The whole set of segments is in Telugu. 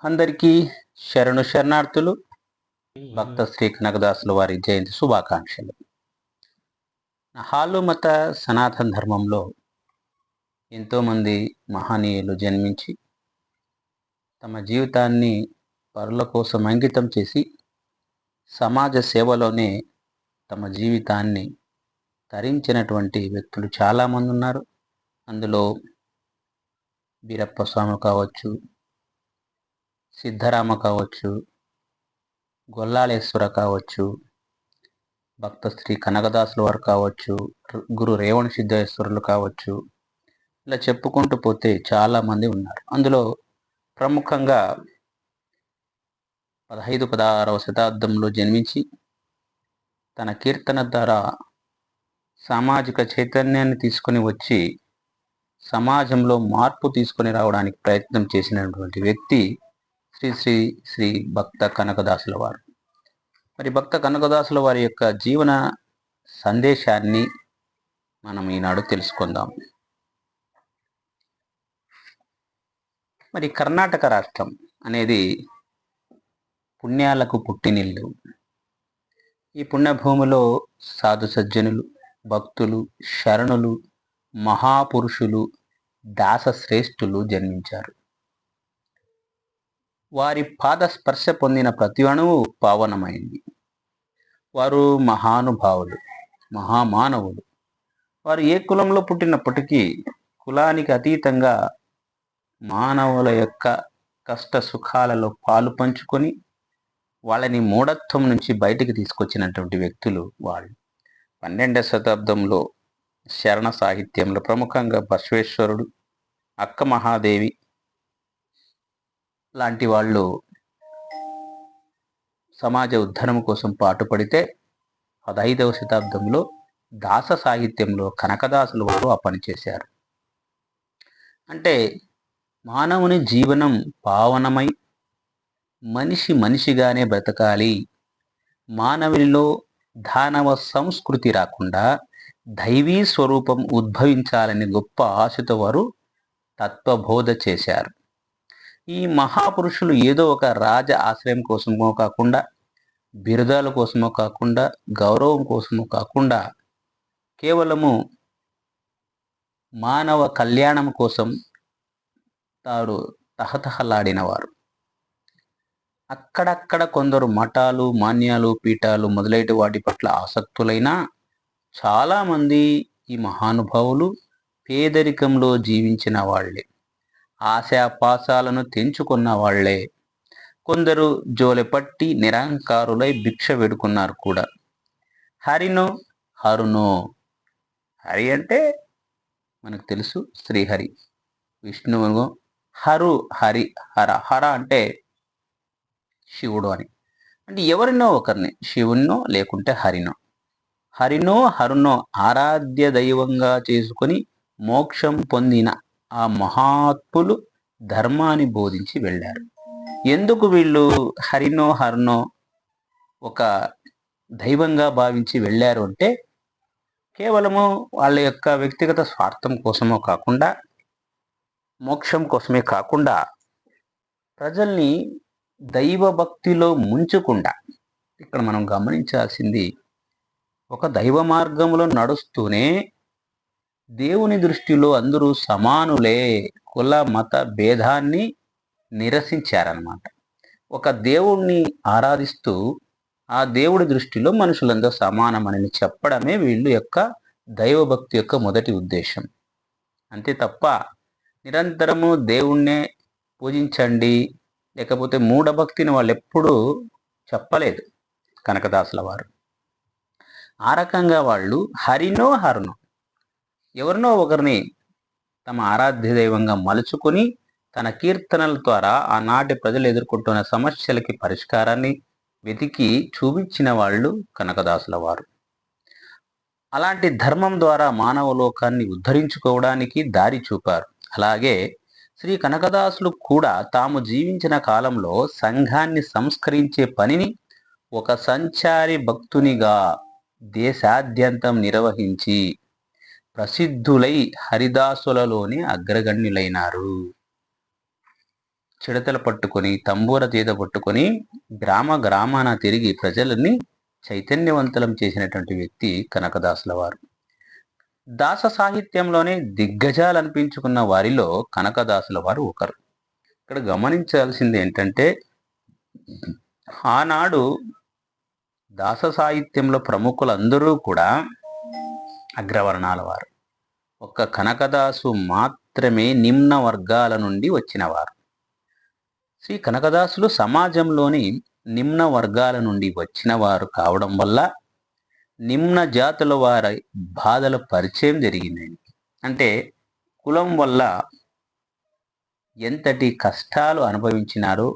అందరికీ శరణు శరణార్థులు. భక్త శ్రీ కనకదాసుల వారి జయంతి శుభాకాంక్షలు. హాలు మత సనాతన ధర్మంలో ఎంతోమంది మహనీయులు జన్మించి తమ జీవితాన్ని పరుల కోసం అంకితం చేసి సమాజ సేవలోనే తమ జీవితాన్ని తరించినటువంటి వ్యక్తులు చాలామంది ఉన్నారు. అందులో బీరప్ప స్వామి కావచ్చు, సిద్ధరామ కావచ్చు, గొల్లాళేశ్వర కావచ్చు, భక్త శ్రీ కనకదాసుల వారు కావచ్చు, గురు రేవణ సిద్ధేశ్వరులు కావచ్చు, ఇలా చెప్పుకుంటూ పోతే చాలామంది ఉన్నారు. అందులో ప్రముఖంగా 15-16వ శతాబ్దంలో జన్మించి తన కీర్తన ద్వారా సామాజిక చైతన్యాన్ని తీసుకొని వచ్చి సమాజంలో మార్పు తీసుకొని రావడానికి ప్రయత్నం చేసినటువంటి వ్యక్తి శ్రీ శ్రీ శ్రీ భక్త కనకదాసుల వారు. మరి భక్త కనకదాసుల వారి యొక్క జీవన సందేశాన్ని మనం ఈనాడు తెలుసుకుందాం. మరి కర్ణాటక రాష్ట్రం అనేది పుణ్యాలకు పుట్టినిల్లు. ఈ పుణ్యభూమిలో సాధు సజ్జనులు, భక్తులు, శరణులు, మహాపురుషులు, దాస శ్రేష్ఠులు జన్మించారు. వారి పాద స్పర్శ పొందిన ప్రతి అణువు పావనమైంది. వారు మహానుభావులు, మహామానవులు. వారు ఏ కులంలో పుట్టినప్పటికీ కులానికి అతీతంగా మానవుల యొక్క కష్ట సుఖాలలో పాలు పంచుకొని వాళ్ళని మూఢత్వం నుంచి బయటికి తీసుకొచ్చినటువంటి వ్యక్తులు వాళ్ళు. 12వ శతాబ్దంలో శరణ సాహిత్యంలో ప్రముఖంగా బసవేశ్వరుడు, అక్క మహాదేవి లాంటి వాళ్ళు సమాజ ఉద్ధరణ కోసం పాటుపడితే 15వ శతాబ్దంలో దాస సాహిత్యంలో కనకదాసులు వారు ఆ పని చేశారు. అంటే మానవుని జీవనం పావనమై మనిషి మనిషిగానే బ్రతకాలి, మానవునిలో దానవ సంస్కృతి రాకుండా దైవీ స్వరూపం ఉద్భవించాలని గొప్ప ఆశతో వారు తత్వబోధ చేశారు. ఈ మహాపురుషులు ఏదో ఒక రాజ ఆశ్రయం కోసమో కాకుండా, బిరుదాల కోసమో కాకుండా, గౌరవం కోసమో కాకుండా కేవలము మానవ కళ్యాణం కోసం తాడు తహతహలాడినవారు. అక్కడక్కడ కొందరు మఠాలు, మాన్యాలు, పీఠాలు మొదలైన వాటి పట్ల ఆసక్తులైనా చాలామంది ఈ మహానుభావులు పేదరికంలో జీవించిన వాళ్ళే, ఆశాపాశాలను తెంచుకున్న వాళ్లే. కొందరు జోలెపట్టి నిరహంకారులై భిక్ష వేడుకున్నారు కూడా. హరినో హరునో, హరి అంటే మనకు తెలుసు శ్రీహరి, విష్ణువు. హరు హరి, హర హర అంటే శివుడు అని. అంటే ఎవరినో ఒకరిని, శివున్నో లేకుంటే హరినో, హరినో హరునో ఆరాధ్య దైవంగా చేసుకొని మోక్షం పొందిన ఆ మహాత్ములు ధర్మాన్ని బోధించి వెళ్ళారు. ఎందుకు వీళ్ళు హరినో హరునో ఒక దైవంగా భావించి వెళ్ళారు అంటే కేవలము వాళ్ళ యొక్క వ్యక్తిగత స్వార్థం కోసమో కాకుండా, మోక్షం కోసమే కాకుండా ప్రజల్ని దైవ భక్తిలో ముంచకుండా, ఇక్కడ మనం గమనించాల్సింది ఒక దైవ మార్గంలో నడుస్తూనే దేవుని దృష్టిలో అందరూ సమానులే, కుల మత భేదాన్ని నిరసించారన్నమాట. ఒక దేవుణ్ణి ఆరాధిస్తూ ఆ దేవుడి దృష్టిలో మనుషులందరూ సమానమని చెప్పడమే వీళ్ళు యొక్క దైవభక్తి యొక్క మొదటి ఉద్దేశం. అంతే తప్ప నిరంతరము దేవుణ్ణే పూజించండి, లేకపోతే మూఢభక్తిని వాళ్ళు ఎప్పుడూ చెప్పలేదు కనకదాసుల వారు. ఆ రకంగా వాళ్ళు హరినో హరునో ఎవరినో ఒకరిని తమ ఆరాధ్య దైవంగా మలుచుకొని తన కీర్తనల ద్వారా ఆనాటి ప్రజలు ఎదుర్కొంటున్న సమస్యలకి పరిష్కారాన్ని వెతికి చూపించిన వాళ్ళు కనకదాసుల వారు. అలాంటి ధర్మం ద్వారా మానవ లోకాన్ని ఉద్ధరించుకోవడానికి దారి చూపారు. అలాగే శ్రీ కనకదాసులు కూడా తాము జీవించిన కాలంలో సంఘాన్ని సంస్కరించే పనిని ఒక సంచారి భక్తునిగా దేశాద్యంతం నిర్వహించి ప్రసిద్ధులై హరిదాసులలోని అగ్రగణ్యులైనారు. చిడతలు పట్టుకొని తంబూర తీద పట్టుకొని గ్రామాన తిరిగి ప్రజలని చైతన్యవంతులం చేసినటువంటి వ్యక్తి కనకదాసుల వారు. దాస సాహిత్యంలోనే దిగ్గజాలు అనిపించుకున్న వారిలో కనకదాసుల వారు ఒకరు. ఇక్కడ గమనించాల్సింది ఏంటంటే, ఆనాడు దాస సాహిత్యంలో ప్రముఖులందరూ కూడా అగ్రవర్ణాల వారు. ఒక్క కనకదాసు మాత్రమే నిమ్న వర్గాల నుండి వచ్చినవారు. శ్రీ కనకదాసులు సమాజంలోని నిమ్న వర్గాల నుండి వచ్చిన వారు కావడం వల్ల నిమ్న జాతుల వారి బాధల పరిచయం జరిగింది. అంటే కులం వల్ల ఎంతటి కష్టాలు అనుభవించినారో,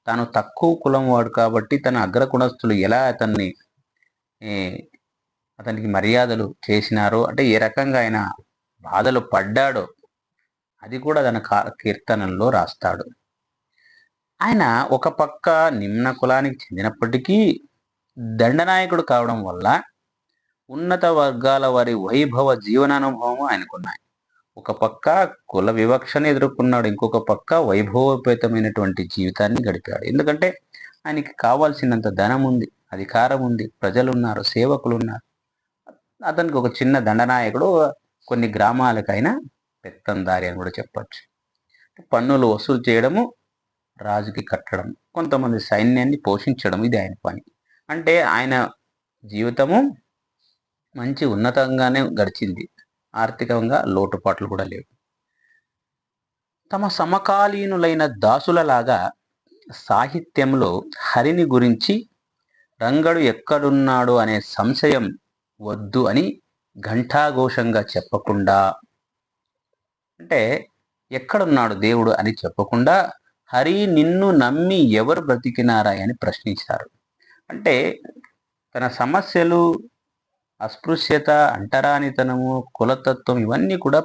తాను తక్కువ కులం వాడు కాబట్టి తన అగ్రకులస్తులు ఎలా అతనికి మర్యాదలు చేసినారో, అంటే ఏ రకంగా ఆయన బాధలు పడ్డాడో అది కూడా తన కీర్తనల్లో రాస్తాడు. ఆయన ఒక పక్క నిమ్న కులానికి చెందినప్పటికీ దండనాయకుడు కావడం వల్ల ఉన్నత వర్గాల వారి వైభవ జీవనానుభవం ఆయనకున్నాయి. ఒక పక్క కుల వివక్షను ఎదుర్కొన్నాడు, ఇంకొక పక్క వైభవోపేతమైనటువంటి జీవితాన్ని గడిపాడు. ఎందుకంటే ఆయనకి కావాల్సినంత ధనం ఉంది, అధికారం ఉంది, ప్రజలున్నారు, సేవకులు ఉన్నారు. అతనికి ఒక చిన్న దండనాయకుడు, కొన్ని గ్రామాలకైనా పెత్తందారి అని కూడా చెప్పచ్చు. పన్నులు వసూలు చేయడము, రాజుకి కట్టడం, కొంతమంది సైన్యాన్ని పోషించడం, ఇది ఆయన పని. అంటే ఆయన జీవితము మంచి ఉన్నతంగానే గడిచింది, ఆర్థికంగా లోటుపాట్లు కూడా లేవు. తమ సమకాలీనులైన దాసులలాగా సాహిత్యంలో హరిని గురించి రంగడు ఎక్కడున్నాడు అనే సంశయం వద్దు అని ఘంటాఘోషంగా చెప్పకుండా, అంటే ఎక్కడున్నాడు దేవుడు అని చెప్పకుండా హరి నిన్ను నమ్మి ఎవరు బ్రతికినారా అని ప్రశ్నించారు. అంటే తన సమస్యలు, అస్పృశ్యత, అంటరానితనము, కులతత్వం ఇవన్నీ కూడా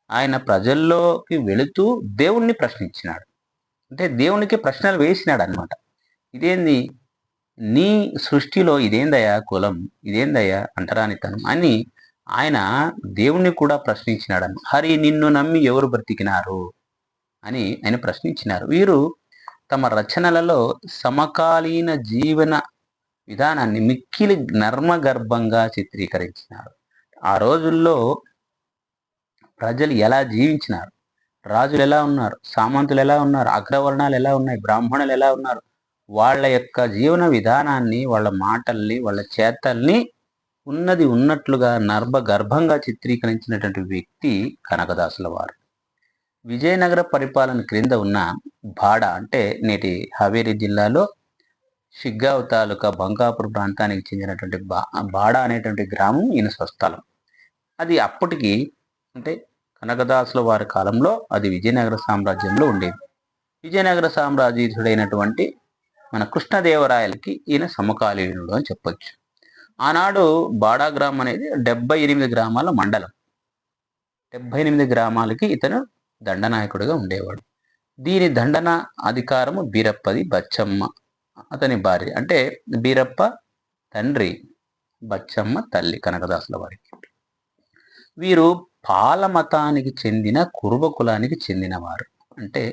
ఆయన ప్రజల్లోకి వెళుతూ దేవుణ్ణి ప్రశ్నించినాడు. అంటే దేవునికి ప్రశ్నలు వేసినాడు అనమాట. ఇదేంది నీ సృష్టిలో, ఇదేందయ్యా కులం, ఇదేందయ్యా అంటరానితనం అని ఆయన దేవుణ్ణి కూడా ప్రశ్నించినాడు. హరి నిన్ను నమ్మి ఎవరు బ్రతికినారు అని ఆయన ప్రశ్నించినారు. వీరు తమ రచనలలో సమకాలీన జీవన విధానాన్ని మిక్కిలి నర్మగర్భంగా చిత్రీకరించినారు. ఆ రోజుల్లో ప్రజలు ఎలా జీవించినారు, రాజులు ఎలా ఉన్నారు, సామంతులు ఎలా ఉన్నారు, అగ్రవర్ణాలు ఎలా ఉన్నాయి, బ్రాహ్మణులు ఎలా ఉన్నారు, వాళ్ళ యొక్క జీవన విధానాన్ని, వాళ్ళ మాటల్ని, వాళ్ళ చేతల్ని ఉన్నది ఉన్నట్లుగా నర్మగర్భంగా చిత్రీకరించినటువంటి వ్యక్తి కనకదాసుల వారు. విజయనగర పరిపాలన క్రింద ఉన్న బాడ, అంటే నేటి హవేరీ జిల్లాలో షిగ్గావ్ తాలూకా బంకాపూర్ ప్రాంతానికి చెందినటువంటి బాడ అనేటువంటి గ్రామం ఈయన స్వస్థలం. అది అప్పటికి, అంటే కనకదాసుల వారి కాలంలో అది విజయనగర సామ్రాజ్యంలో ఉండేది. విజయనగర సామ్రాజ్యుడైనటువంటి మన కృష్ణదేవరాయలకి ఈయన సమకాలీనుడు అని చెప్పొచ్చు. ఆనాడు బాడా గ్రామం అనేది 78 గ్రామాల మండలం. 78 గ్రామాలకి ఇతను దండనాయకుడిగా ఉండేవాడు. దీని దండన అధికారము బీరప్పది, బచ్చమ్మ అతని భార్య. అంటే బీరప్ప తండ్రి, బచ్చమ్మ తల్లి కనకదాసుల వారికి. వీరు పాల మతానికి చెందిన కురుబ కులానికి చెందినవారు. అంటే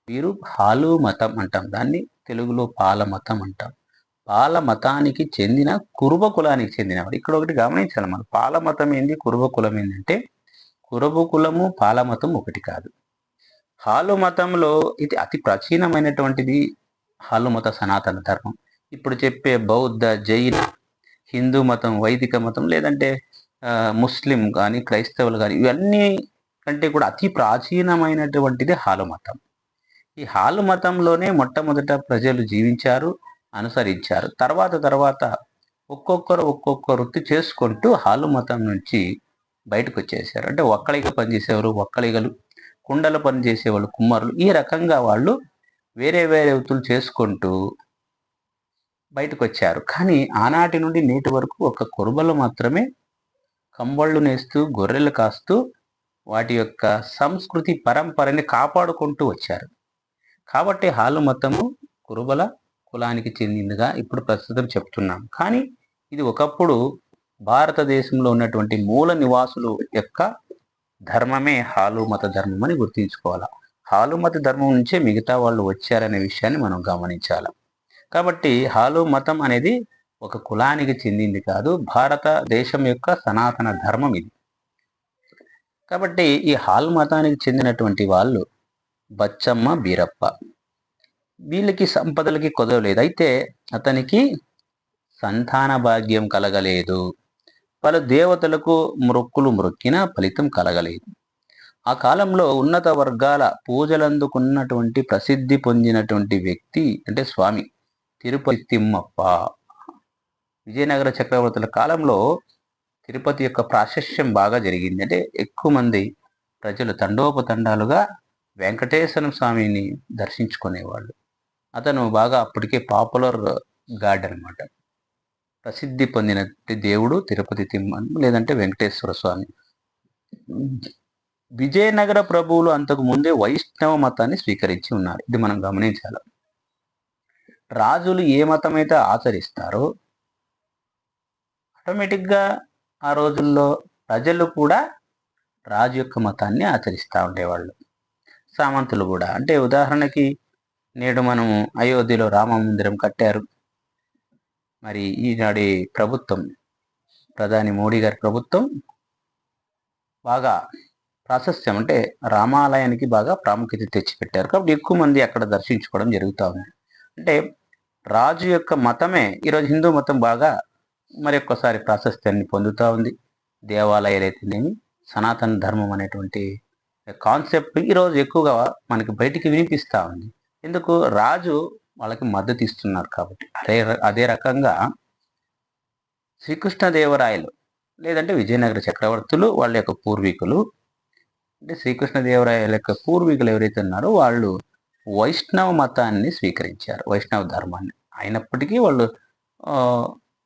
వీరు హాలు మతం అంటాం, దాన్ని తెలుగులో పాల మతం అంటాం. పాల మతానికి చెందిన కురుబ కులానికి చెందినవారు. ఇక్కడ ఒకటి గమనించాలి మనం, పాల మతం ఏంది, కురుబ కులం ఏంటంటే కురుబ కులము పాల మతం ఒకటి కాదు. హాలు మతంలో ఇది అతి ప్రాచీనమైనటువంటిది. హాలు మత సనాతన ధర్మం. ఇప్పుడు చెప్పే బౌద్ధ, జైన, హిందూ మతం, వైదిక మతం, లేదంటే ముస్లిం కానీ, క్రైస్తవులు కానీ, ఇవన్నీ కంటే కూడా అతి ప్రాచీనమైనటువంటిది హాలు మతం. ఈ హాలు మతంలోనే మొట్టమొదట ప్రజలు జీవించారు, అనుసరించారు. తర్వాత ఒక్కొక్కరు ఒక్కొక్క వృత్తి చేసుకుంటూ హాలు మతం నుంచి బయటకు వచ్చేసారు. అంటే ఒక్కళిగా పనిచేసేవారు ఒక్కళిగలు, కుండల పని చేసేవాళ్ళు కుమ్మరులు, ఈ రకంగా వాళ్ళు వేరే వృత్తులు చేసుకుంటూ బయటకు వచ్చారు. కానీ ఆనాటి నుండి నేటి వరకు ఒక కురుబలు మాత్రమే కంబళ్ళు నేస్తూ, గొర్రెలు కాస్తూ వాటి యొక్క సంస్కృతి పరంపరని కాపాడుకుంటూ వచ్చారు. కాబట్టి హాలు మతము కురుబల కులానికి చెందిందిగా ఇప్పుడు ప్రస్తుతం చెప్తున్నాం. కానీ ఇది ఒకప్పుడు భారతదేశంలో ఉన్నటువంటి మూల నివాసులు యొక్క ధర్మమే హాలు మత ధర్మం అని గుర్తుంచుకోవాలి. హాలుమత ధర్మం నుంచే మిగతా వాళ్ళు వచ్చారనే విషయాన్ని మనం గమనించాలి. కాబట్టి హాలు మతం అనేది ఒక కులానికి చెందింది కాదు, భారతదేశం యొక్క సనాతన ధర్మం ఇది. కాబట్టి ఈ హాల్ మతానికి చెందినటువంటి వాళ్ళు బచ్చమ్మ, బీరప్ప, వీళ్ళకి సంపదలకి కొదవలేదు. అయితే అతనికి సంతాన భాగ్యం కలగలేదు. పలు దేవతలకు మొక్కులు మొక్కినా ఫలితం కలగలేదు. ఆ కాలంలో ఉన్నత వర్గాల పూజలందుకున్నటువంటి ప్రసిద్ధి పొందినటువంటి వ్యక్తి అంటే స్వామి తిరుపతి తిమ్మప్ప. విజయనగర చక్రవర్తుల కాలంలో తిరుపతి యొక్క ప్రాశస్త్యం బాగా జరిగింది. అంటే ఎక్కువ మంది ప్రజలు తండోపతండాలుగా వెంకటేశ్వర స్వామిని దర్శించుకునేవాళ్ళు. అతను బాగా అప్పటికే పాపులర్ గాడ్ అనమాట. ప్రసిద్ధి పొందిన దేవుడు తిరుపతి తిమ్మ లేదంటే వెంకటేశ్వర స్వామి. విజయనగర ప్రభువులు అంతకు ముందే వైష్ణవ మతాన్ని స్వీకరించి ఉన్నారు. ఇది మనం గమనించాలి. రాజులు ఏ మతమైతే ఆచరిస్తారో ఆటోమేటిక్గా ఆ రోజుల్లో ప్రజలు కూడా రాజు యొక్క మతాన్ని ఆచరిస్తూ ఉండేవాళ్ళు. సామంతులు కూడా. అంటే ఉదాహరణకి నేడు మనము అయోధ్యలో రామ మందిరం కట్టారు. మరి ఈనాటి ప్రభుత్వం, ప్రధాని మోడీ గారి ప్రభుత్వం బాగా ప్రాశస్త్యం అంటే రామాలయానికి బాగా ప్రాముఖ్యత తెచ్చిపెట్టారు. కాబట్టి ఎక్కువ మంది అక్కడ దర్శించుకోవడం జరుగుతూ ఉంది. అంటే రాజు యొక్క మతమే ఈరోజు హిందూ మతం బాగా మరి ఒక్కసారి ప్రాశస్త్యాన్ని పొందుతూ ఉంది. దేవాలయాలు అయితేనేమి, సనాతన ధర్మం అనేటువంటి కాన్సెప్ట్ ఈరోజు ఎక్కువగా మనకి బయటికి వినిపిస్తూ ఉంది. ఎందుకు? రాజు వాళ్ళకి మద్దతు ఇస్తున్నారు కాబట్టి. అదే రకంగా శ్రీకృష్ణదేవరాయలు లేదంటే విజయనగర చక్రవర్తులు వాళ్ళ యొక్క పూర్వీకులు, అంటే శ్రీకృష్ణదేవరాయల యొక్క పూర్వీకులు ఎవరైతే ఉన్నారో వాళ్ళు వైష్ణవ మతాన్ని స్వీకరించారు, వైష్ణవ ధర్మాన్ని. అయినప్పటికీ వాళ్ళు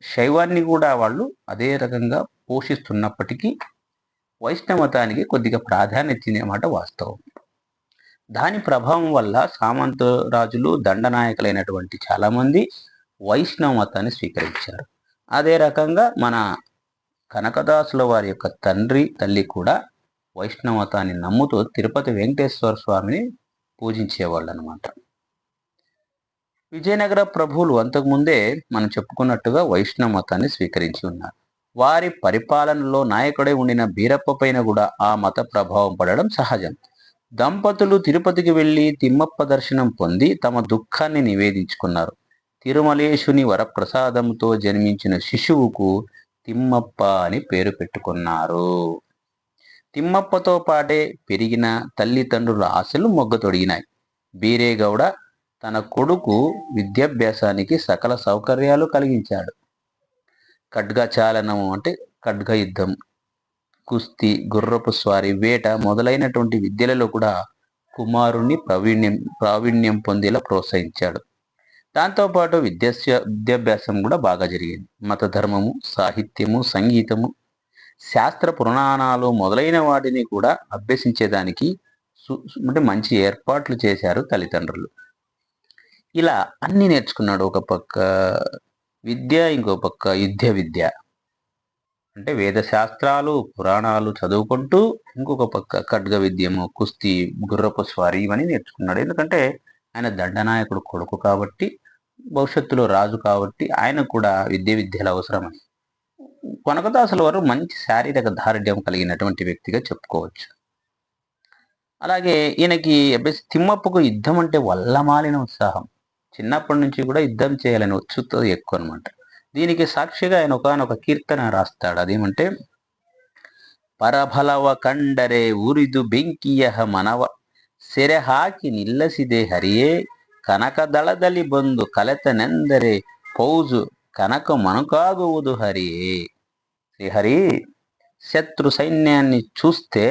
శైవాన్ని కూడా వాళ్ళు అదే రకంగా పోషిస్తున్నప్పటికీ వైష్ణవ మతానికి కొద్దిగా ప్రాధాన్యత ఇచ్చిందన్నమాట వాస్తవం. దాని ప్రభావం వల్ల సామంత రాజులు, దండనాయకులైనటువంటి చాలామంది వైష్ణవ మతాన్ని స్వీకరించారు. అదే రకంగా మన కనకదాసుల వారి యొక్క తండ్రి, తల్లి కూడా వైష్ణవ మతాన్ని నమ్ముతూ తిరుపతి వెంకటేశ్వర స్వామిని పూజించేవాళ్ళు అనమాట. విజయనగర ప్రభువులు అంతకుముందే మనం చెప్పుకున్నట్టుగా వైష్ణవ మతాన్ని స్వీకరించి ఉన్నారు. వారి పరిపాలనలో నాయకుడై ఉండిన బీరప్ప పైన కూడా ఆ మత ప్రభావం పడడం సహజం. దంపతులు తిరుపతికి వెళ్లి తిమ్మప్ప దర్శనం పొంది తమ దుఃఖాన్ని నివేదించుకున్నారు. తిరుమలేశుని వరప్రసాదంతో జన్మించిన శిశువుకు తిమ్మప్ప అని పేరు పెట్టుకున్నారు. తిమ్మప్పతో పాటే పెరిగిన తల్లిదండ్రుల ఆశలు మొగ్గతొడిగినాయి. బీరేగౌడ తన కొడుకు విద్యాభ్యాసానికి సకల సౌకర్యాలు కలిగించాడు. ఖడ్గచాలనము అంటే ఖడ్గ యుద్ధం, కుస్తీ, గుర్రపు స్వారీ, వేట మొదలైనటువంటి విద్యలలో కూడా కుమారుణ్ణి ప్రావీణ్యం పొందేలా ప్రోత్సహించాడు. దాంతోపాటు విద్యాభ్యాసం కూడా బాగా జరిగింది. మత ధర్మము, సాహిత్యము, సంగీతము, శాస్త్ర పురాణాలు మొదలైన వాటిని కూడా అభ్యసించేదానికి అంటే మంచి ఏర్పాట్లు చేశారు తల్లిదండ్రులు. ఇలా అన్ని నేర్చుకున్నాడు. ఒక పక్క విద్య, ఇంకో పక్క యుద్ధ విద్య అంటే వేద శాస్త్రాలు, పురాణాలు చదువుకుంటూ ఇంకొక పక్క ఖడ్గ విద్యము, కుస్తీ, గుర్రపు స్వారీ ఇవన్నీ నేర్చుకున్నాడు. ఎందుకంటే ఆయన దండనాయకుడు కొడుకు కాబట్టి, భవిష్యత్తులో రాజు కాబట్టి ఆయన కూడా విద్యలు అవసరమని. కనకదాసుల వారు మంచి శారీరక దారుఢ్యం కలిగినటువంటి వ్యక్తిగా చెప్పుకోవచ్చు. అలాగే ఈయనకి తిమ్మప్పకు యుద్ధం అంటే వల్లమాలిన ఉత్సాహం. చిన్నప్పటి నుంచి కూడా యుద్ధం చేయాలని ఉత్సుకత ఎక్కువ అనమాట. దీనికి సాక్షిగా ఆయన ఒకనొక కీర్తన రాస్తాడు. అదేమంటే, పరభలవ కండరే ఉరిదు ಬೆಂಕಿಯಹ మనవ ಸೆರೆ ಹಾಕಿ ನಿಲ್ಲಸಿದೆ ಹರಿಯೇ ಕನಕ ದಳದಲ್ಲಿ ಬಂದು ಕಲೆತನೆಂದರೆ ಪೌಜು కనక మనుకాగుವುದು హరియే. శ్రీహరి, శత్రు సైన్యాన్ని చూస్తే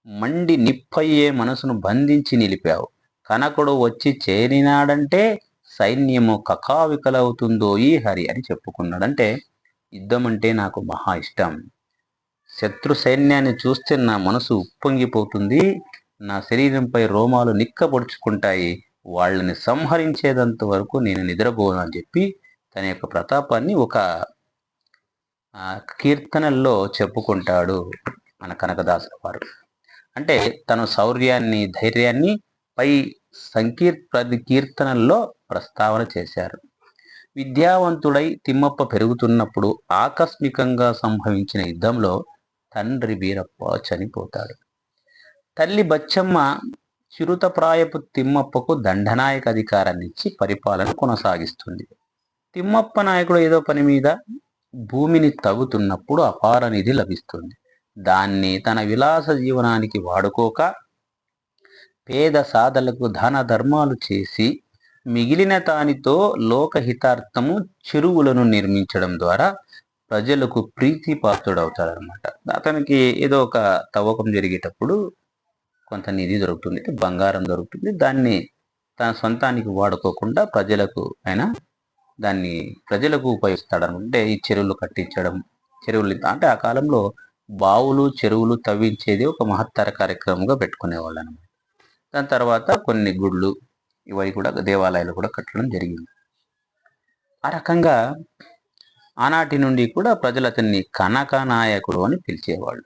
మండి నిప్పయ్యే మనసును బంధించి నిలిపావు. కనకుడు వచ్చి చేరినాడంటే సైన్యము కకావికలవుతుందో ఈ హరి అని చెప్పుకున్నాడు. అంటే యుద్ధం అంటే నాకు మహా ఇష్టం. శత్రు సైన్యాన్ని చూస్తే నా మనసు ఉప్పొంగిపోతుంది, నా శరీరంపై రోమాలు నిక్కబొడుచుకుంటాయి, వాళ్ళని సంహరించేదంత వరకు నేను నిద్రపోను అని చెప్పి తన యొక్క ప్రతాపాన్ని ఒక కీర్తనల్లో చెప్పుకుంటాడు మన కనకదాసుల వారు. అంటే తన శౌర్యాన్ని, ధైర్యాన్ని పై కీర్తనల్లో ప్రస్తావన చేశారు. విద్యావంతుడై తిమ్మప్ప పెరుగుతున్నప్పుడు ఆకస్మికంగా సంభవించిన యుద్ధంలో తండ్రి వీరప్ప చనిపోతాడు. తల్లి బచ్చమ్మ చిరుతప్రాయపు తిమ్మప్పకు దండనాయక అధికారాన్ని ఇచ్చి పరిపాలన కొనసాగిస్తుంది. తిమ్మప్ప నాయకుడు ఏదో పని మీద భూమిని తవ్వుతున్నప్పుడు అపార నిధి లభిస్తుంది. దాన్ని తన విలాస జీవనానికి వాడుకోక పేద సాధలకు దాన ధర్మాలు చేసి మిగిలిన దానితో లోకహితార్థము చెరువులను నిర్మించడం ద్వారా ప్రజలకు ప్రీతి పాత్రుడవుతాడనమాట. అతనికి ఏదో ఒక తవ్వకం జరిగేటప్పుడు కొంత నిధి దొరుకుతుంది, బంగారం దొరుకుతుంది. దాన్ని తన సొంతానికి వాడుకోకుండా ప్రజలకు ఉపయోగిస్తాడనుకుంటే ఈ చెరువులు కట్టించడం, చెరువులు అంటే ఆ కాలంలో బావులు చెరువులు తవ్వించేది ఒక మహత్తర కార్యక్రమంగా పెట్టుకునేవాళ్ళు అనమాట. దాని తర్వాత కొన్ని గుళ్ళు ఇవి కూడా దేవాలయాలు కూడా కట్టడం జరిగింది. ఆ రకంగా ఆనాటి నుండి కూడా ప్రజలు అతన్ని కనకనాయకుడు అని పిలిచేవాళ్ళు.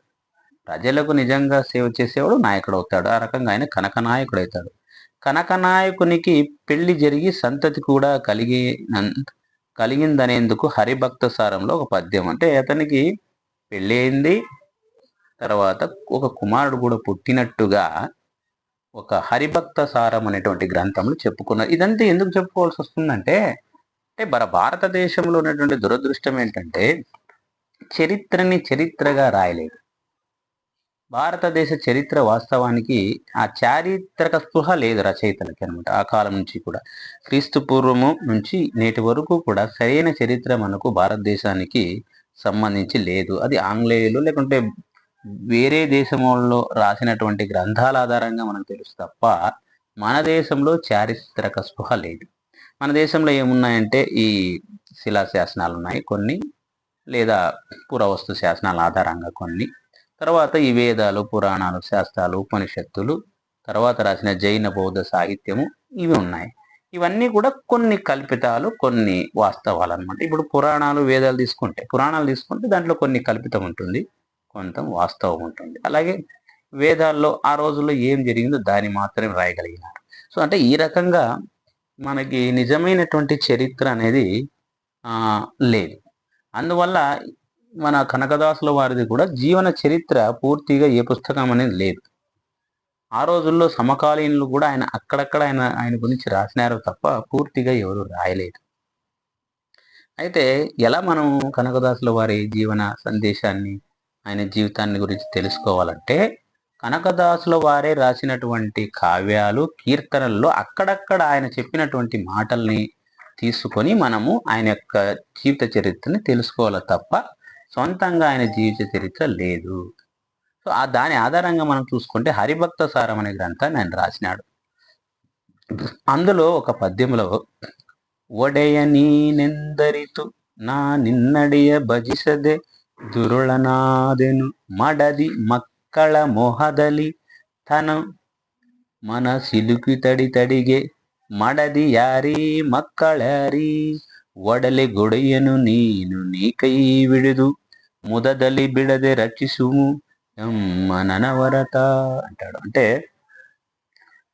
ప్రజలకు నిజంగా సేవ చేసేవాడు నాయకుడు అవుతాడు. ఆ రకంగా ఆయన కనకనాయకుడు అవుతాడు. కనకనాయకునికి పెళ్లి జరిగి సంతతి కూడా కలిగిందనేందుకు హరిభక్త సారంలో ఒక పద్యం. అంటే అతనికి పెళ్ళి అయింది, తర్వాత ఒక కుమారుడు కూడా పుట్టినట్టుగా ఒక హరిభక్త సారం అనేటువంటి గ్రంథంలో చెప్పుకున్నారు. ఇదంతా ఎందుకు చెప్పుకోవాల్సి వస్తుందంటే భారతదేశంలో ఉన్నటువంటి దురదృష్టం ఏంటంటే చరిత్రని చరిత్రగా రాయలేదు. భారతదేశ చరిత్ర వాస్తవానికి ఆ చారిత్రక స్పృహ లేదు రచయితలకి అనమాట. ఆ కాలం నుంచి కూడా క్రీస్తు పూర్వము నుంచి నేటి వరకు కూడా సరైన చరిత్ర మనకు భారతదేశానికి సంబంధించి లేదు. అది ఆంగ్లేయులు లేకుంటే వేరే దేశంలో రాసినటువంటి గ్రంథాల ఆధారంగా మనకు తెలుసు తప్ప మన దేశంలో చారిత్రక స్పృహ లేదు. మన దేశంలో ఏమున్నాయంటే ఈ శిలాశాసనాలు ఉన్నాయి కొన్ని, లేదా పురావస్తు శాసనాల ఆధారంగా కొన్ని, తర్వాత ఈ వేదాలు, పురాణాలు, శాస్త్రాలు, ఉపనిషత్తులు, తర్వాత రాసిన జైన బౌద్ధ సాహిత్యము ఇవి ఉన్నాయి. ఇవన్నీ కూడా కొన్ని కల్పితాలు, కొన్ని వాస్తవాలు అనమాట. ఇప్పుడు పురాణాలు తీసుకుంటే దాంట్లో కొన్ని కల్పితం ఉంటుంది, కొంత వాస్తవం ఉంటుంది. అలాగే వేదాల్లో ఆ రోజుల్లో ఏం జరిగిందో దాన్ని మాత్రమే రాయగలిగినారు. సో అంటే ఈ రకంగా మనకి నిజమైనటువంటి చరిత్ర అనేది లేదు. అందువల్ల మన కనకదాసుల వారిది కూడా జీవన చరిత్ర పూర్తిగా ఏ పుస్తకం అనేది లేదు. ఆ రోజుల్లో సమకాలీనులు కూడా ఆయన అక్కడక్కడ ఆయన గురించి రాసినారు తప్ప పూర్తిగా ఎవరు రాయలేదు. అయితే ఎలా మనం కనకదాసుల వారి జీవన సందేశాన్ని, ఆయన జీవితాన్ని గురించి తెలుసుకోవాలంటే కనకదాసుల వారే రాసినటువంటి కావ్యాలు, కీర్తనల్లో అక్కడక్కడ ఆయన చెప్పినటువంటి మాటల్ని తీసుకొని మనము ఆయన యొక్క జీవిత చరిత్రని తెలుసుకోవాలి తప్ప సొంతంగా ఆయన జీవిత చరిత్ర లేదు. సో దాని ఆధారంగా మనం చూసుకుంటే హరిభక్త సారం అనే గ్రంథాన్ని ఆయన రాసినాడు. అందులో ఒక పద్యంలో ఒడెయ నీనెందరితు నా నిన్నడియ భజిసದೆ ದುರುಳನಾದೆನು ಮಡದಿ ಮಕ್ಕಳ ಮೊಹದಲ್ಲಿ ತನು ಮನ ಸಿಲುಕಿ ತಡಿಗೆ ಮಡದಿ ಯಾರೀ ಮಕ್ಕಳ್ಯಾರೀ ಒಡಲೆ ಗೊಡೆಯನು ನೀನು ನೀ ಕೈ ಬಿಡಿದು ముదదలి బిడదే రక్షిసుము మననవరత అంటాడు. అంటే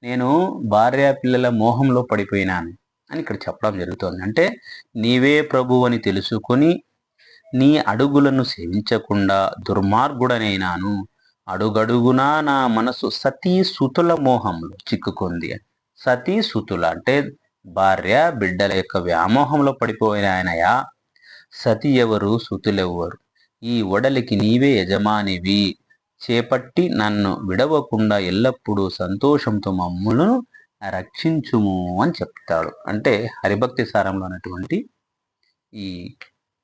నేను భార్య పిల్లల మోహంలో పడిపోయినాను అని ఇక్కడ చెప్పడం జరుగుతుంది. అంటే నీవే ప్రభు అని తెలుసుకొని నీ అడుగులను సేవించకుండా దుర్మార్గుడనైనాను, అడుగడుగునా నా మనసు సతీసుతుల మోహంలో చిక్కుకుంది. సతీసుతుల అంటే భార్య బిడ్డల యొక్క వ్యామోహంలో పడిపోయిన ఆయనయా. సతి ఎవరు, సుతులెవ్వరు? ఈ ఒడలికి నీవే యజమానివి, చేపట్టి నన్ను విడవకుండా ఎల్లప్పుడూ సంతోషంతో మమ్ములను రక్షించుము అని చెప్తాడు. అంటే హరిభక్తి సారంలో ఉన్నటువంటి ఈ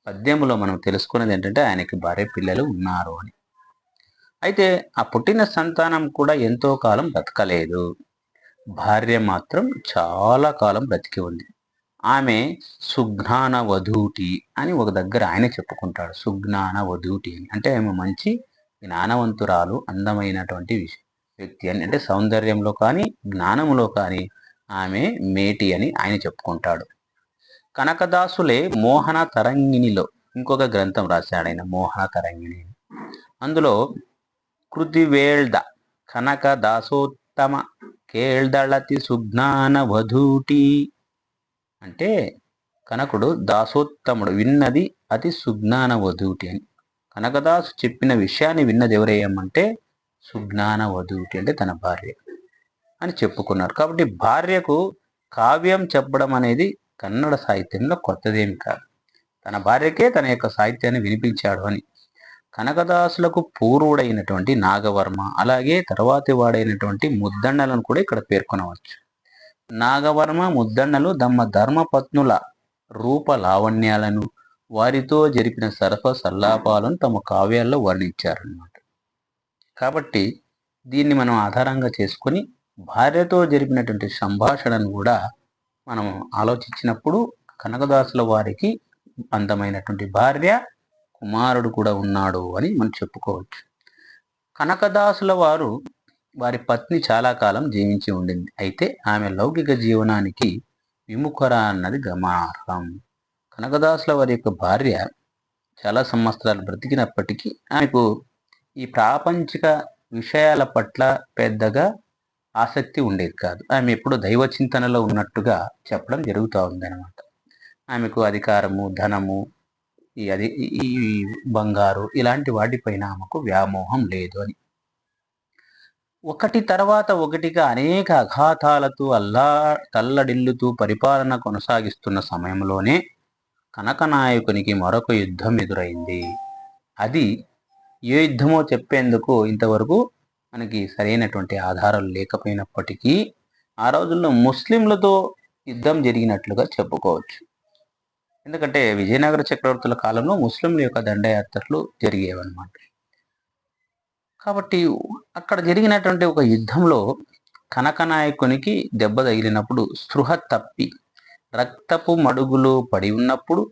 పద్యములో మనం తెలుసుకున్నది ఏంటంటే ఆయనకి భార్య పిల్లలు ఉన్నారు అని. అయితే ఆ పుట్టిన సంతానం కూడా ఎంతో కాలం బ్రతకలేదు. భార్య మాత్రం చాలా కాలం బ్రతికి ఉంది. ఆమె సుజ్ఞాన వధూటి అని ఒక దగ్గర ఆయన చెప్పుకుంటాడు. సుజ్ఞాన వధూటి అని అంటే ఆమె మంచి జ్ఞానవంతురాలు, అందమైనటువంటి వ్యక్తి అని. అంటే సౌందర్యంలో కానీ జ్ఞానంలో కానీ ఆమె మేటి అని ఆయన చెప్పుకుంటాడు. కనకదాసులే మోహన తరంగిణిలో ఇంకొక గ్రంథం రాశాడు ఆయన, మోహన తరంగిణి. అందులో కృతివేళ్ద కనక దాసోత్తమ కేళ్దళతి సుజ్ఞాన వధూటి. అంటే కనకుడు దాసోత్తముడు, విన్నది అతి సుజ్ఞాన వధూటి అని. కనకదాసు చెప్పిన విషయాన్ని విన్నది ఎవరేయమంటే సుజ్ఞాన వధూటి, అంటే తన భార్య అని చెప్పుకున్నారు. కాబట్టి భార్యకు కావ్యం చెప్పడం అనేది కన్నడ సాహిత్యంలో కొత్తదేమి కాదు. తన భార్యకే తన యొక్క సాహిత్యాన్ని వినిపించాడు అని. కనకదాసులకు పూర్వుడైనటువంటి నాగవర్మ, అలాగే తర్వాతి వాడైనటువంటి ముద్దన్నలను కూడా ఇక్కడ పేర్కొనవచ్చు. నాగవర్మ, ముద్దన్నలు తమ ధర్మపత్నుల రూప లావణ్యాలను, వారితో జరిపిన సరఫ సల్లాపాలను తమ కావ్యాల్లో వర్ణించారన్నమాట. కాబట్టి దీన్ని మనం ఆధారంగా చేసుకుని భార్యతో జరిపినటువంటి సంభాషణను కూడా మనం ఆలోచించినప్పుడు కనకదాసుల వారికి అందమైనటువంటి భార్య, కుమారుడు కూడా ఉన్నాడు అని మనం చెప్పుకోవచ్చు. కనకదాసుల వారు వారి పత్ని చాలా కాలం జీవించి ఉండింది. అయితే ఆమె లౌకిక జీవనానికి విముఖరా అన్నది గమనార్హం. కనకదాసుల వారి యొక్క భార్య చాలా సంవత్సరాలు బ్రతికినప్పటికీ ఆమెకు ఈ ప్రాపంచిక విషయాల పట్ల పెద్దగా ఆసక్తి ఉండేది కాదు. ఆమె ఎప్పుడు దైవ చింతనలో ఉన్నట్టుగా చెప్పడం జరుగుతూ ఉందన్నమాట. ఆమెకు అధికారము, ధనము, ఈ బంగారు ఇలాంటి వాటిపైన ఆమెకు వ్యామోహం లేదు అని. ఒకటి తర్వాత ఒకటిగా అనేక అఘాతాలతో తల్లడిల్లుతూ పరిపాలన కొనసాగిస్తున్న సమయంలోనే కనకనాయకునికి మరొక యుద్ధం ఎదురైంది. అది ఏ యుద్ధమో చెప్పేందుకు ఇంతవరకు మనకి సరైనటువంటి ఆధారాలు లేకపోయినప్పటికీ ఆ రోజుల్లో ముస్లింలతో యుద్ధం జరిగినట్లుగా చెప్పుకోవచ్చు. ఎందుకంటే విజయనగర చక్రవర్తుల కాలంలో ముస్లింల యొక్క దండయాత్రలు జరిగేవన్నమాట. కాబట్టి అక్కడ జరిగినటువంటి ఒక యుద్ధంలో కనకనాయకునికి దెబ్బ తగిలినప్పుడు స్పృహ తప్పి రక్తపు మడుగులో పడి ఉన్నప్పుడు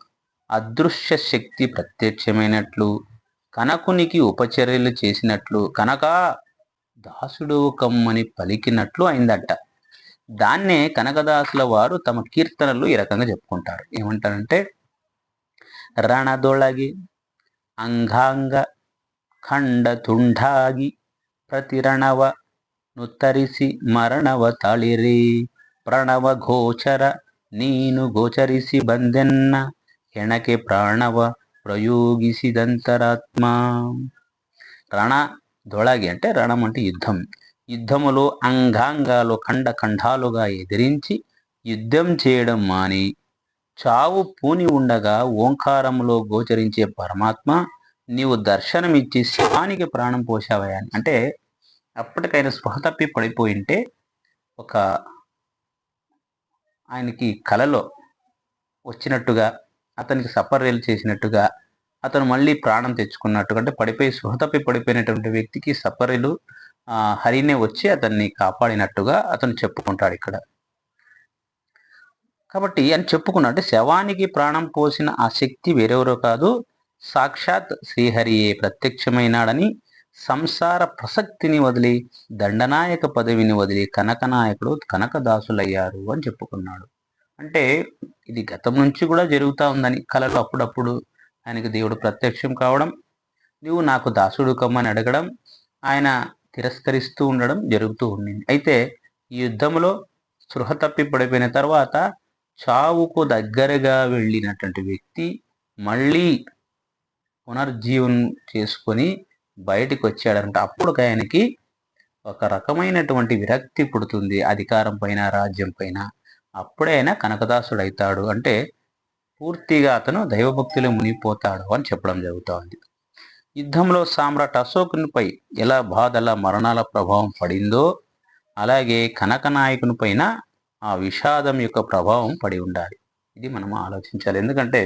అదృశ్య శక్తి ప్రత్యక్షమైనట్లు, కనకునికి ఉపచర్యలు చేసినట్లు, కనక దాసుడు కమ్మని పలికినట్లు అయిందట. దాన్నే కనకదాసుల వారు తమ కీర్తనలు ఈ రకంగా చెప్పుకుంటారు. ఏమంటారంటే రణదొళగి అంగాంగ ఖండ తుండాగి ప్రతిరణవ నుత్తరిసి మరణవ తళిరి ప్రణవ ఘోచర ನೀನು ಗೋಚರಿಸಿ ಬಂದೆನ್ನ ಹೆಣಕೆ ಪ್ರಾಣವ ప్రయోగిసిదంతరాత్మ. రణదొళగి అంటే రణం అంటే యుద్ధం. యుద్ధములో అంగాంగాలు ఖండాలుగా ఎదిరించి యుద్ధం చేయడం మాని చావు పూని ఉండగా ఓంకారంలో గోచరించే పరమాత్మ నీవు దర్శనమిచ్చి శవానికి ప్రాణం పోసావయా. అంటే అప్పటికైనా స్పృహ తప్పి పడిపోయింటే ఒక ఆయనకి కలలో వచ్చినట్టుగా, అతనికి సపర్యలు చేసినట్టుగా, అతను మళ్ళీ ప్రాణం తెచ్చుకున్నట్టుగా, అంటే పడిపోయి స్పృహ తప్పి పడిపోయినటువంటి వ్యక్తికి సపర్యలు హరినే వచ్చి అతన్ని కాపాడినట్టుగా అతను చెప్పుకుంటాడు ఇక్కడ. కాబట్టి అని చెప్పుకున్నా అంటే శవానికి ప్రాణం పోసిన ఆ శక్తి వేరెవరో కాదు, సాక్షాత్ శ్రీహరియే ప్రత్యక్షమైనాడని, సంసార ప్రసక్తిని వదిలి దండనాయక పదవిని వదిలి కనకనాయకుడు కనకదాసులయ్యారు అని చెప్పుకున్నాడు. అంటే ఇది గతం నుంచి కూడా జరుగుతూ ఉందని, కళలో అప్పుడప్పుడు ఆయనకు దేవుడు ప్రత్యక్షం కావడం, నువ్వు నాకు దాసుడు కమ్మని అడగడం, ఆయన తిరస్కరిస్తూ ఉండడం జరుగుతూ ఉండింది. అయితే ఈ యుద్ధంలో స్పృహ తప్పి పడిపోయిన తర్వాత చావుకు దగ్గరగా వెళ్ళినటువంటి వ్యక్తి మళ్ళీ పునర్జీవనం చేసుకొని బయటికి వచ్చాడంట. అప్పుడు ఆయనకి ఒక రకమైనటువంటి విరక్తి పుడుతుంది అధికారం పైన, రాజ్యం పైన. అప్పుడే ఆయన కనకదాసుడు అవుతాడు. అంటే పూర్తిగా అతను దైవభక్తిలో మునిగిపోతాడు అని చెప్పడం జరుగుతోంది. యుద్ధంలో సామ్రాట్ అశోకునిపై ఎలా బాధల మరణాల ప్రభావం పడిందో అలాగే కనకనాయకుని పైన ఆ విషాదం యొక్క ప్రభావం పడి ఉండాలి. ఇది మనం ఆలోచించాలి. ఎందుకంటే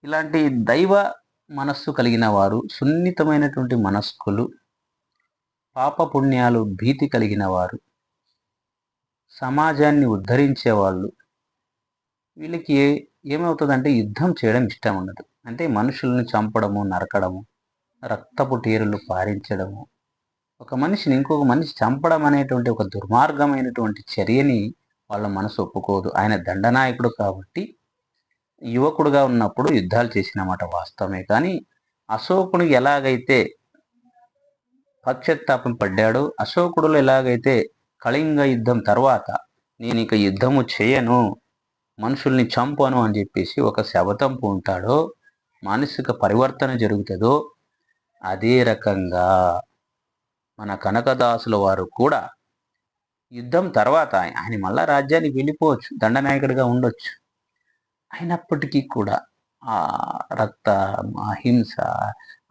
ఇలాంటి దైవ మనస్సు కలిగిన వారు, సున్నితమైనటువంటి మనస్కులు, పాపపుణ్యాలు భీతి కలిగిన వారు, సమాజాన్ని ఉద్ధరించే వాళ్ళు, వీళ్ళకి ఏమవుతుందంటే యుద్ధం చేయడం ఇష్టం ఉండదు. అంటే మనుషులను చంపడము, నరకడము, రక్తపు టీరులు పారించడము, ఒక మనిషిని ఇంకొక మనిషి చంపడం అనేటువంటి ఒక దుర్మార్గమైనటువంటి చర్యని వాళ్ళ మనసు ఒప్పుకోదు. ఆయన దండనాయకుడు కాబట్టి యువకుడుగా ఉన్నప్పుడు యుద్ధాలు చేసిన మాట వాస్తవమే. కానీ అశోకునికి ఎలాగైతే పశ్చాత్తాపం పడ్డాడు. అశోకుడులో ఎలాగైతే కళింగ యుద్ధం తర్వాత నేను ఇక యుద్ధము చేయను, మనుషుల్ని చంపను అని చెప్పేసి ఒక శపథం పూంటాడో, మానసిక పరివర్తన జరుగుతుందో, అదే రకంగా మన కనకదాసుల వారు కూడా యుద్ధం తర్వాత ఆయన మళ్ళా రాజ్యానికి వెళ్ళిపోవచ్చు, దండనాయకుడిగా ఉండొచ్చు. అయినప్పటికీ కూడా ఆ రక్త, ఆ హింస,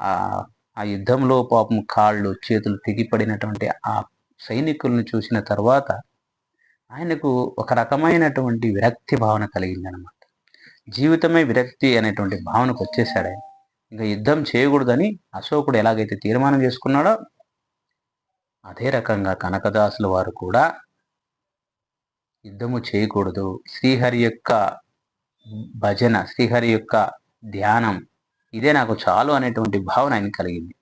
ఆ ఆ యుద్ధంలో పాపం కాళ్ళు చేతులు తెగిపడినటువంటి ఆ సైనికులను చూసిన తర్వాత ఆయనకు ఒక రకమైనటువంటి విరక్తి భావన కలిగిందనమాట. జీవితమే విరక్తి అనేటువంటి భావనకు వచ్చేసాడు ఆయన. ఇంకా యుద్ధం చేయకూడదని అశోకుడు ఎలాగైతే తీర్మానం చేసుకున్నాడో, అదే రకంగా కనకదాసుల వారు కూడా యుద్ధము చేయకూడదు, శ్రీహరి యొక్క భజన, శ్రీహరి యొక్క ధ్యానం ఇదే నాకు చాలు అనేటువంటి భావన ఆయన కలిగింది.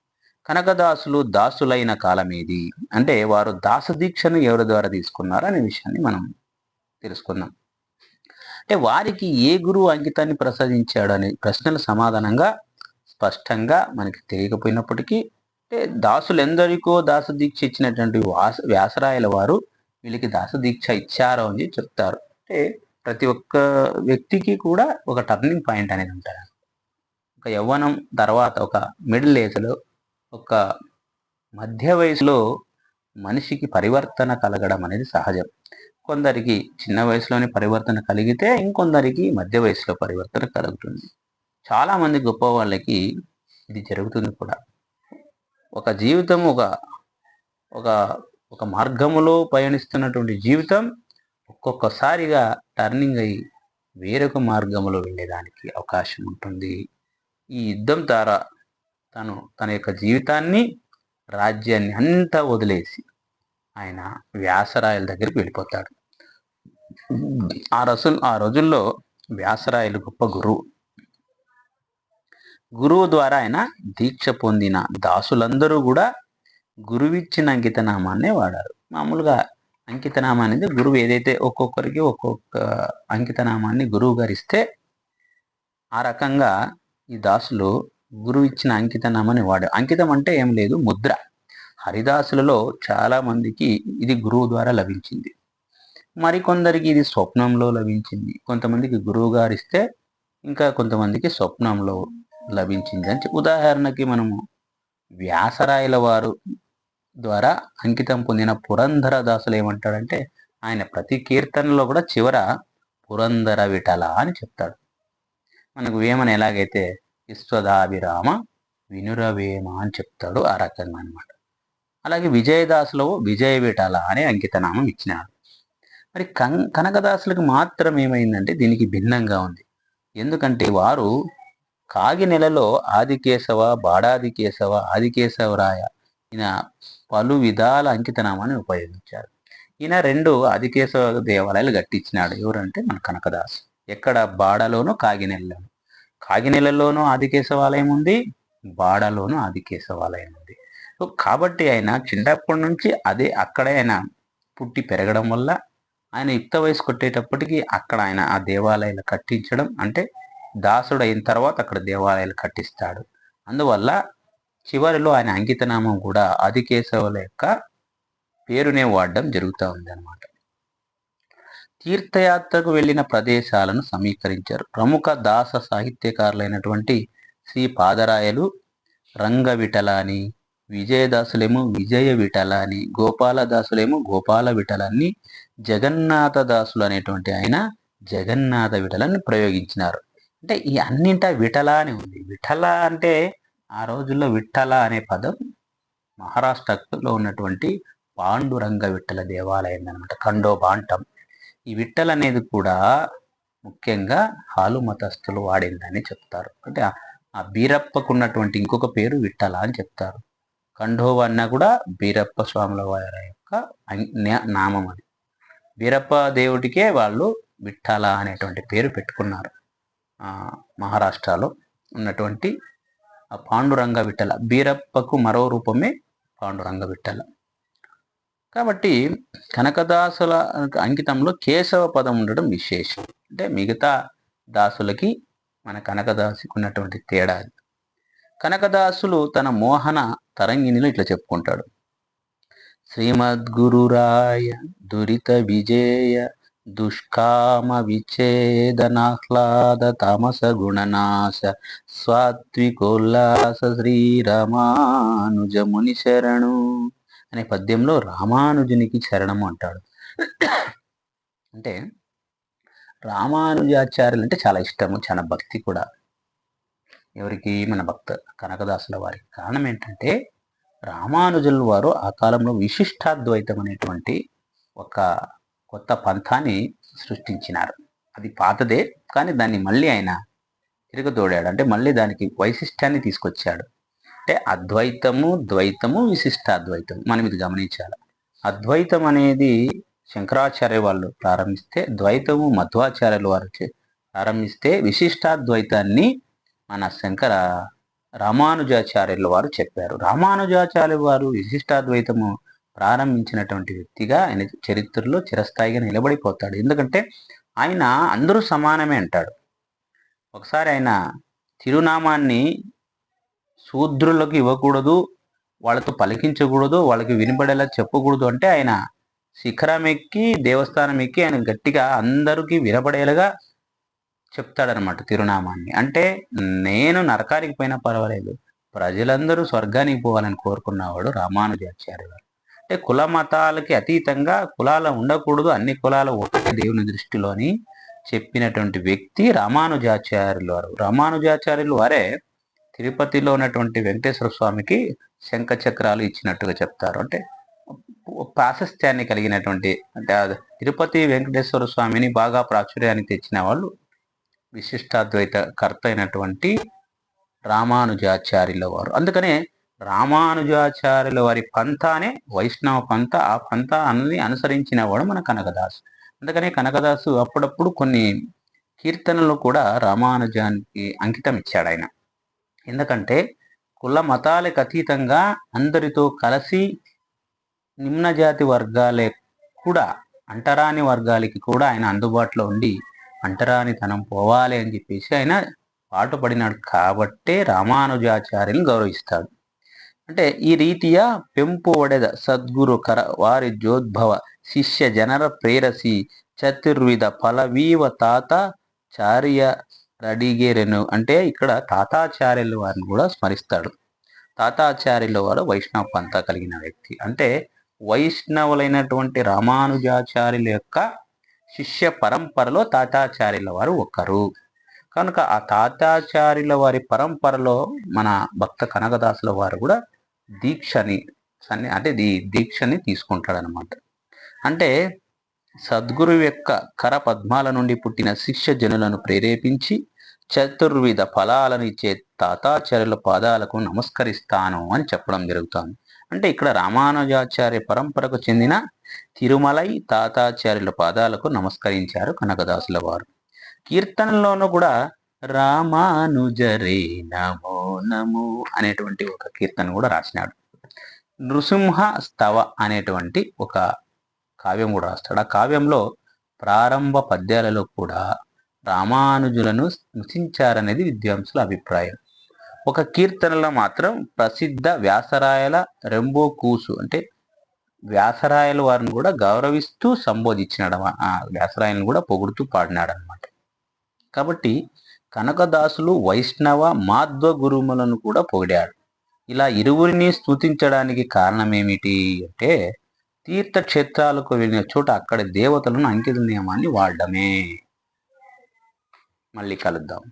కనకదాసులు దాసులైన కాలమేది అంటే వారు దాసదీక్షను ఎవరి ద్వారా తీసుకున్నారు అనే విషయాన్ని మనం తెలుసుకుందాం. అంటే వారికి ఏ గురువు అంకితాన్ని ప్రసాదించాడు అనే ప్రశ్నల సమాధానంగా స్పష్టంగా మనకి తెలియకపోయినప్పటికీ, అంటే దాసులెందరికో దాసదీక్ష ఇచ్చినటువంటి వ్యాసరాయల వారు వీళ్ళకి దాసదీక్ష ఇచ్చారు అని చెప్తారు. అంటే ప్రతి ఒక్క వ్యక్తికి కూడా ఒక టర్నింగ్ పాయింట్ అనేది ఉంటుంది. ఒక యవ్వనం తర్వాత ఒక మిడిల్ ఏజ్లో, ఒక మధ్య వయసులో మనిషికి పరివర్తన కలగడం అనేది సహజం. కొందరికి చిన్న వయసులోనే పరివర్తన కలిగితే, ఇంకొందరికి మధ్య వయసులో పరివర్తన కలుగుతుంది. చాలామంది గొప్ప వాళ్ళకి ఇది జరుగుతుంది కూడా. ఒక జీవితం ఒక ఒక ఒక మార్గములో పయనిస్తున్నటువంటి జీవితం ఒక్కొక్కసారిగా టర్నింగ్ అయ్యి వేరొక మార్గంలో వెళ్ళేదానికి అవకాశం ఉంటుంది. ఈ యుద్ధం ద్వారా తన యొక్క జీవితాన్ని, రాజ్యాన్ని అంతా వదిలేసి ఆయన వ్యాసరాయల దగ్గరికి వెళ్ళిపోతాడు. ఆ రోజుల్లో వ్యాసరాయలు గొప్ప గురువు ద్వారా ఆయన దీక్ష పొందిన దాసులందరూ కూడా గురువిచ్చిన అంకితనామాన్నే వాడారు. మామూలుగా అంకితనామా అనేది గురువు ఏదైతే ఒక్కొక్కరికి ఒక్కొక్క అంకితనామాన్ని గురువు గారు ఇస్తే, ఆ రకంగా ఈ దాసులు గురువు ఇచ్చిన అంకితనామాన్ని వాడారు. అంకితం అంటే ఏం లేదు, ముద్ర. హరిదాసులలో చాలా మందికి ఇది గురువు ద్వారా లభించింది, మరికొందరికి ఇది స్వప్నంలో లభించింది, కొంతమందికి గురువు గారు ఇస్తే ఇంకా కొంతమందికి స్వప్నంలో లభించింది అని. ఉదాహరణకి మనము వ్యాసరాయల వారు ద్వారా అంకితం పొందిన పురంధర దాసులు ఏమంటాడంటే, ఆయన ప్రతి కీర్తనలో కూడా చివర పురంధర విఠల అని చెప్తాడు. మనకు వేమన ఎలాగైతే విశ్వదాభిరామ వినురవేమ అని చెప్తాడు, ఆ రకంగా అనమాట. అలాగే విజయదాసులో విజయ విఠల అనే అంకితనామం ఇచ్చినాడు. మరి కనకదాసులకు మాత్రం ఏమైందంటే దీనికి భిన్నంగా ఉంది. ఎందుకంటే వారు కాగి నెలలో ఆదికేశవ, బాడాదికేశవ, ఆదికేశవరాయ ఈయన పలు విధాల అంకితనామాన్ని ఉపయోగించారు. ఈయన 2 ఆదికేశవ దేవాలయాలు కట్టించినాడు. ఎవరంటే మన కనకదాసు. ఎక్కడ? బాడలోను, కాగినెలలోను. కాగినెలలోనూ ఆదికేశవాలయం ఉంది, బాడలోను ఆదికేశవాలయం ఉంది. కాబట్టి ఆయన చిన్నప్పటి నుంచి అక్కడే ఆయన పుట్టి పెరగడం వల్ల ఆయన యుక్త వయసు కొట్టేటప్పటికి అక్కడ ఆయన ఆ దేవాలయాలు కట్టించడం, అంటే దాసుడు అయిన తర్వాత అక్కడ దేవాలయాలు కట్టిస్తాడు. అందువల్ల చివరిలో ఆయన అంకితనామం కూడా ఆదికేశవుల యొక్క పేరునే వాడడం జరుగుతూ ఉంది అన్నమాట. తీర్థయాత్రకు వెళ్ళిన ప్రదేశాలను సమీకరించారు. ప్రముఖ దాస సాహిత్యకారులైనటువంటి శ్రీ పాదరాయలు రంగ విఠల అని, విజయదాసులేమో విజయ విఠల అని, గోపాలదాసులేమో గోపాల విఠల అని, జగన్నాథ దాసులు అనేటువంటి ఆయన జగన్నాథ విఠలని ప్రయోగించినారు. అంటే ఈ అన్నింటా విఠల అని ఉంది. విఠల అంటే ఆ రోజుల్లో విఠల అనే పదం మహారాష్ట్రలో ఉన్నటువంటి పాండురంగ విఠల దేవాలయం అనమాట, ఖండోబాంటం. ఈ విఠల్ అనేది కూడా ముఖ్యంగా హాలు మతస్థులు వాడిందని చెప్తారు. అంటే ఆ బీరప్పకు ఉన్నటువంటి ఇంకొక పేరు విఠల అని చెప్తారు. ఖండోబా అన్న కూడా బీరప్ప స్వాముల వారి యొక్క నామం అది. బీరప్ప దేవుడికే వాళ్ళు విఠల అనేటువంటి పేరు పెట్టుకున్నారు. మహారాష్ట్రలో ఉన్నటువంటి ఆ పాండురంగ విఠల, బీరప్పకు మరో రూపమే పాండురంగ విఠల. కాబట్టి కనకదాసుల అంకితంలో కేశవ పదం ఉండడం విశేషం. అంటే మిగతా దాసులకి మన కనకదాసుకు ఉన్నటువంటి తేడా. కనకదాసులు తన మోహన తరంగిణిలో ఇట్లా చెప్పుకుంటాడు. శ్రీమద్గురురాయ దురిత విజేయ దుష్కామ విచ్ఛేదనాహ్లాద తామస గుణనాశ స్వాత్వికోల్లాస శ్రీరామానుజముని శరణు అనే పద్యంలో రామానుజునికి శరణము అంటాడు. అంటే రామానుజాచార్యులు అంటే చాలా ఇష్టము, చాలా భక్తి కూడా ఎవరికి, మన భక్త కనకదాసుల వారికి. కారణం ఏంటంటే రామానుజుల వారు ఆ కాలంలో విశిష్టాద్వైతం అనేటువంటి ఒక కొత్త పంథాన్ని సృష్టించినారు. అది పాతదే, కానీ దాన్ని మళ్ళీ ఆయన తిరగతోడాడు. అంటే మళ్ళీ దానికి వైశిష్ట్యాన్ని తీసుకొచ్చాడు. అంటే అద్వైతము, ద్వైతము, విశిష్టాద్వైతం మనం ఇది గమనించాలి. అద్వైతం అనేది శంకరాచార్య వాళ్ళు ప్రారంభిస్తే, ద్వైతము మధ్వాచార్యుల వారు ప్రారంభిస్తే, విశిష్టాద్వైతాన్ని మన రామానుజాచార్యుల వారు చెప్పారు. రామానుజాచార్యుల వారు విశిష్టాద్వైతము ప్రారంభించినటువంటి వ్యక్తిగా ఆయన చరిత్రలో చిరస్థాయిగా నిలబడిపోతాడు. ఎందుకంటే ఆయన అందరూ సమానమే అంటాడు. ఒకసారి ఆయన తిరునామాన్ని శూద్రులకు ఇవ్వకూడదు, వాళ్ళతో పలికించకూడదు, వాళ్ళకి వినపడేలా చెప్పకూడదు అంటే ఆయన శిఖరం ఎక్కి, దేవస్థానం ఎక్కి ఆయన గట్టిగా అందరికీ వినపడేలాగా చెప్తాడనమాట తిరునామాన్ని. అంటే నేను నరకానికి పోయినా పర్వాలేదు, ప్రజలందరూ స్వర్గానికి పోవాలని కోరుకున్నవాడు రామానుజాచార్య వారు. అంటే కుల మతాలకి అతీతంగా కులాలు ఉండకూడదు, అన్ని కులాలు ఒకటి దేవుని దృష్టిలోని చెప్పినటువంటి వ్యక్తి రామానుజాచార్యులు వారు. రామానుజాచార్యులు వారే తిరుపతిలో ఉన్నటువంటి వెంకటేశ్వర స్వామికి శంఖ చక్రాలు ఇచ్చినట్టుగా చెప్తారు. అంటే ప్రాశస్త్యాన్ని కలిగినటువంటి, అంటే తిరుపతి వెంకటేశ్వర స్వామిని బాగా ప్రాచుర్యానికి తెచ్చిన వాళ్ళు విశిష్టాద్వైత కర్త అయినటువంటి రామానుజాచార్యుల వారు. అందుకనే రామానుజాచార్యుల వారి పంథానే వైష్ణవ పంథ. ఆ పంథ అన్ని అనుసరించిన వాడు మన కనకదాసు. అందుకనే కనకదాసు అప్పుడప్పుడు కొన్ని కీర్తనలు కూడా రామానుజానికి అంకితం ఇచ్చాడు ఆయన. ఎందుకంటే కుల మతాలకు అతీతంగా అందరితో కలిసి నిమ్న జాతి వర్గాలే కూడా, అంటరాని వర్గాలకి కూడా ఆయన అందుబాటులో ఉండి అంటరానితనం పోవాలి అని చెప్పేసి ఆయన పాటుపడినాడు. కాబట్టే రామానుజాచార్యుని గౌరవిస్తాడు. అంటే ఈ రీతియా పెంపు ఒడెద సద్గురు కర వారి జోద్భవ శిష్య జనర ప్రేరసి చతుర్విధ ఫలవీవ తాత చార్య రడిగేరెను. అంటే ఇక్కడ తాతాచార్యుల వారిని కూడా స్మరిస్తాడు. తాతాచార్యుల వారు వైష్ణవ పంథ కలిగిన వ్యక్తి. అంటే వైష్ణవులైనటువంటి రామానుజాచార్యుల యొక్క శిష్య పరంపరలో తాతాచార్యుల వారు ఒకరు. కనుక ఆ తాతాచార్యుల వారి పరంపరలో మన భక్త కనకదాసుల వారు కూడా దీక్షని తీసుకుంటాడనమాట. అంటే సద్గురు యొక్క కర పద్మాల నుండి పుట్టిన శిష్య జనులను ప్రేరేపించి చతుర్విధ ఫలాలను ఇచ్చే తాతాచార్యుల పాదాలకు నమస్కరిస్తాను అని చెప్పడం జరుగుతుంది. అంటే ఇక్కడ రామానుజాచార్య పరంపరకు చెందిన తిరుమలై తాతాచార్యుల పాదాలకు నమస్కరించారు కనకదాసుల వారు. కీర్తనలోనూ కూడా రామానుజరే నమో నమో అనేటువంటి ఒక కీర్తన కూడా రాసినాడు. నృసింహ స్తవ అనేటువంటి ఒక కావ్యం కూడా రాస్తాడు. ఆ కావ్యంలో ప్రారంభ పద్యాలలో కూడా రామానుజులను స్మృతించారనేది విద్వాంసుల అభిప్రాయం. ఒక కీర్తనలో మాత్రం ప్రసిద్ధ వ్యాసరాయల రెంబో కూసు, అంటే వ్యాసరాయల వారిని కూడా గౌరవిస్తూ సంబోధించినాడు. ఆ వ్యాసరాయలను కూడా పొగుడుతూ పాడినాడు అనమాట. కాబట్టి కనకదాసులు వైష్ణవ మాధ్వ గురువులను కూడా పొగిడాడు. ఇలా ఇరువురిని స్తుతించడానికి కారణం ఏమిటి అంటే తీర్థక్షేత్రాలకు వెళ్ళిన చోట అక్కడ దేవతలను అంకిత నియమాన్ని వాడడమే. మళ్ళీ కలుద్దాం.